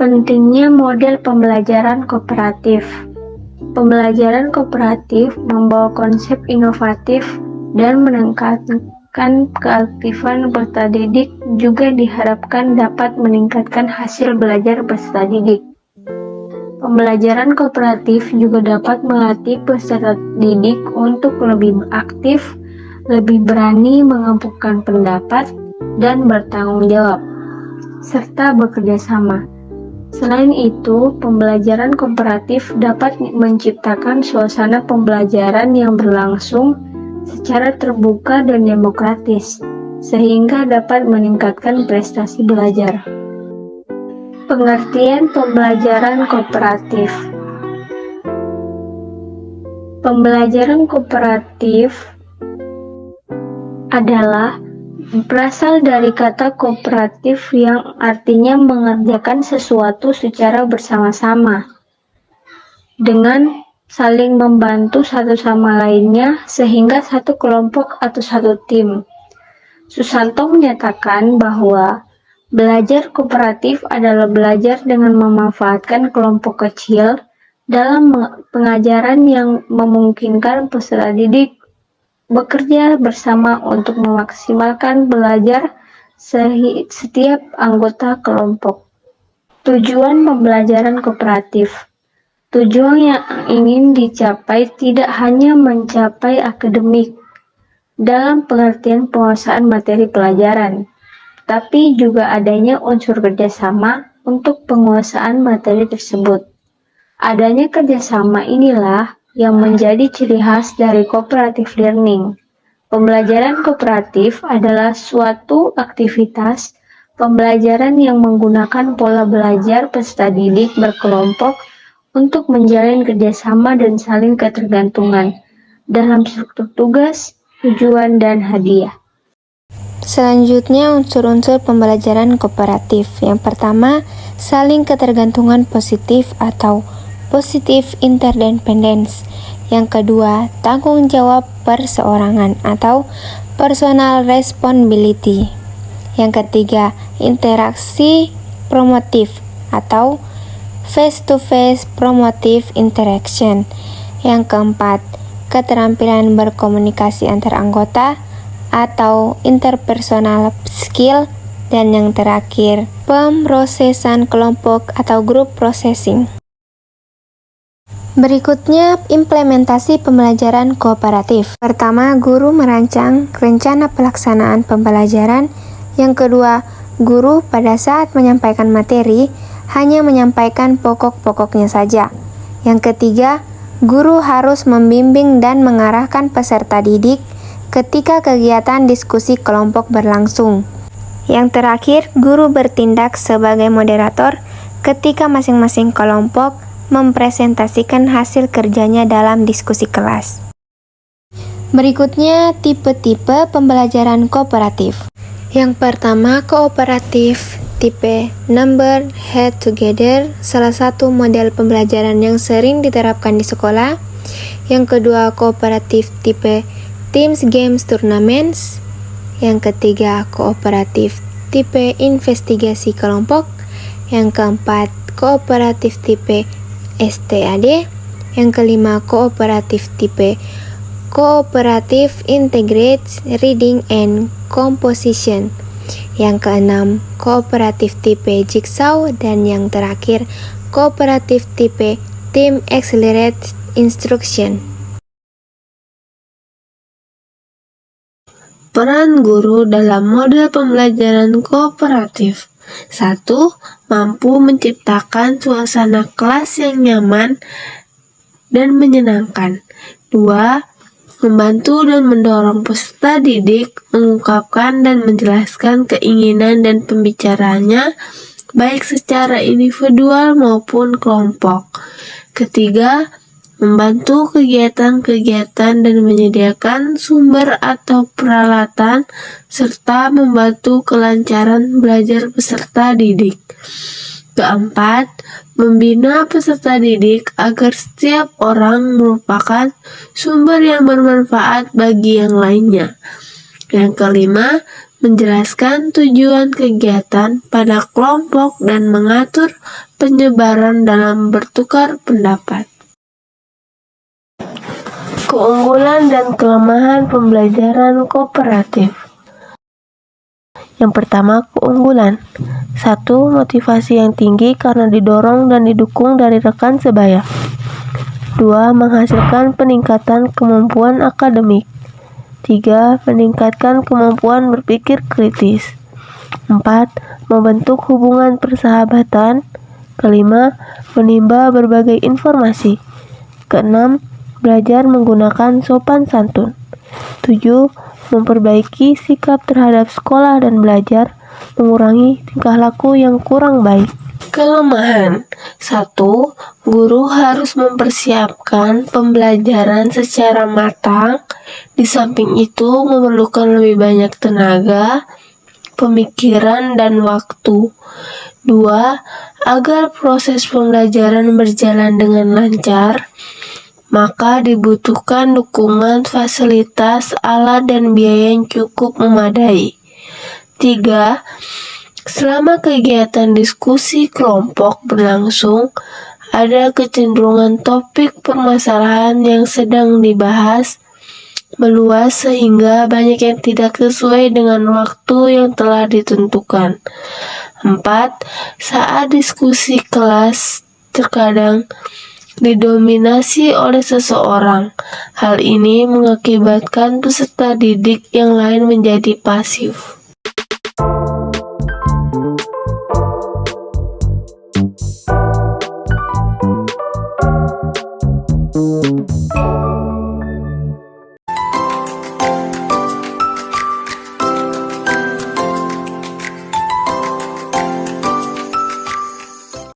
Pentingnya model pembelajaran kooperatif. Pembelajaran kooperatif membawa konsep inovatif dan meningkatkan keaktifan peserta didik, juga diharapkan dapat meningkatkan hasil belajar peserta didik. Pembelajaran kooperatif juga dapat melatih peserta didik untuk lebih aktif, lebih berani mengemukakan pendapat, dan bertanggung jawab, serta bekerja sama. Selain itu, pembelajaran kooperatif dapat menciptakan suasana pembelajaran yang berlangsung secara terbuka dan demokratis, sehingga dapat meningkatkan prestasi belajar. Pengertian pembelajaran kooperatif. Pembelajaran kooperatif adalah berasal dari kata kooperatif yang artinya mengerjakan sesuatu secara bersama-sama dengan saling membantu satu sama lainnya sehingga satu kelompok atau satu tim. Susanto menyatakan bahwa belajar kooperatif adalah belajar dengan memanfaatkan kelompok kecil dalam pengajaran yang memungkinkan peserta didik bekerja bersama untuk memaksimalkan belajar setiap anggota kelompok. Tujuan pembelajaran kooperatif. Tujuan yang ingin dicapai tidak hanya mencapai akademik dalam pengertian penguasaan materi pelajaran, tapi juga adanya unsur kerjasama untuk penguasaan materi tersebut. Adanya kerjasama inilah yang menjadi ciri khas dari cooperative learning. Pembelajaran kooperatif adalah suatu aktivitas pembelajaran yang menggunakan pola belajar peserta didik berkelompok untuk menjalin kerjasama dan saling ketergantungan dalam struktur tugas, tujuan, dan hadiah. Selanjutnya, unsur-unsur pembelajaran kooperatif. Yang pertama, saling ketergantungan positif atau positive interdependence. Yang kedua, tanggung jawab perseorangan atau personal responsibility. Yang ketiga, interaksi promotif atau face-to-face promotive interaction. Yang keempat, keterampilan berkomunikasi antar anggota atau interpersonal skill. Dan yang terakhir, pemrosesan kelompok atau group processing. Berikutnya, implementasi pembelajaran kooperatif. Pertama, guru merancang rencana pelaksanaan pembelajaran. Yang kedua, guru pada saat menyampaikan materi hanya menyampaikan pokok-pokoknya saja. Yang ketiga, guru harus membimbing dan mengarahkan peserta didik ketika kegiatan diskusi kelompok berlangsung. Yang terakhir, guru bertindak sebagai moderator ketika masing-masing kelompok mempresentasikan hasil kerjanya dalam diskusi kelas. Berikutnya, tipe-tipe pembelajaran kooperatif. Yang pertama, kooperatif tipe number head together, salah satu model pembelajaran yang sering diterapkan di sekolah. Yang kedua, kooperatif tipe teams games tournaments. Yang ketiga, kooperatif tipe investigasi kelompok. Yang keempat, kooperatif tipe STAD. Yang kelima, kooperatif tipe Cooperative Integrated Reading and Composition. Yang keenam, kooperatif tipe Jigsaw. Dan yang terakhir, kooperatif tipe Team Accelerated Instruction. Peran guru dalam model pembelajaran kooperatif. 1. Mampu menciptakan suasana kelas yang nyaman dan menyenangkan. 2. Membantu dan mendorong peserta didik mengungkapkan dan menjelaskan keinginan dan pembicaraannya baik secara individual maupun kelompok. Ketiga, membantu kegiatan-kegiatan dan menyediakan sumber atau peralatan serta membantu kelancaran belajar peserta didik. Keempat, membina peserta didik agar setiap orang merupakan sumber yang bermanfaat bagi yang lainnya. Yang kelima, menjelaskan tujuan kegiatan pada kelompok dan mengatur penyebaran dalam bertukar pendapat. Keunggulan dan kelemahan pembelajaran kooperatif. Yang pertama, keunggulan. 1. Motivasi yang tinggi karena didorong dan didukung dari rekan sebaya. 2. Menghasilkan peningkatan kemampuan akademik. 3. Meningkatkan kemampuan berpikir kritis. 4. Membentuk hubungan persahabatan. Kelima, menimba berbagai informasi. Keenam, belajar menggunakan sopan santun. 7. Memperbaiki sikap terhadap sekolah dan belajar, mengurangi tingkah laku yang kurang baik. Kelemahan. 1. Guru harus mempersiapkan pembelajaran secara matang. Di samping itu memerlukan lebih banyak tenaga, pemikiran, dan waktu. 2. Agar proses pembelajaran berjalan dengan lancar, maka dibutuhkan dukungan fasilitas, alat, dan biaya yang cukup memadai. 3. Selama kegiatan diskusi kelompok berlangsung, ada kecenderungan topik permasalahan yang sedang dibahas meluas sehingga banyak yang tidak sesuai dengan waktu yang telah ditentukan. 4. Saat diskusi kelas terkadang didominasi oleh seseorang. Hal ini mengakibatkan peserta didik yang lain menjadi pasif.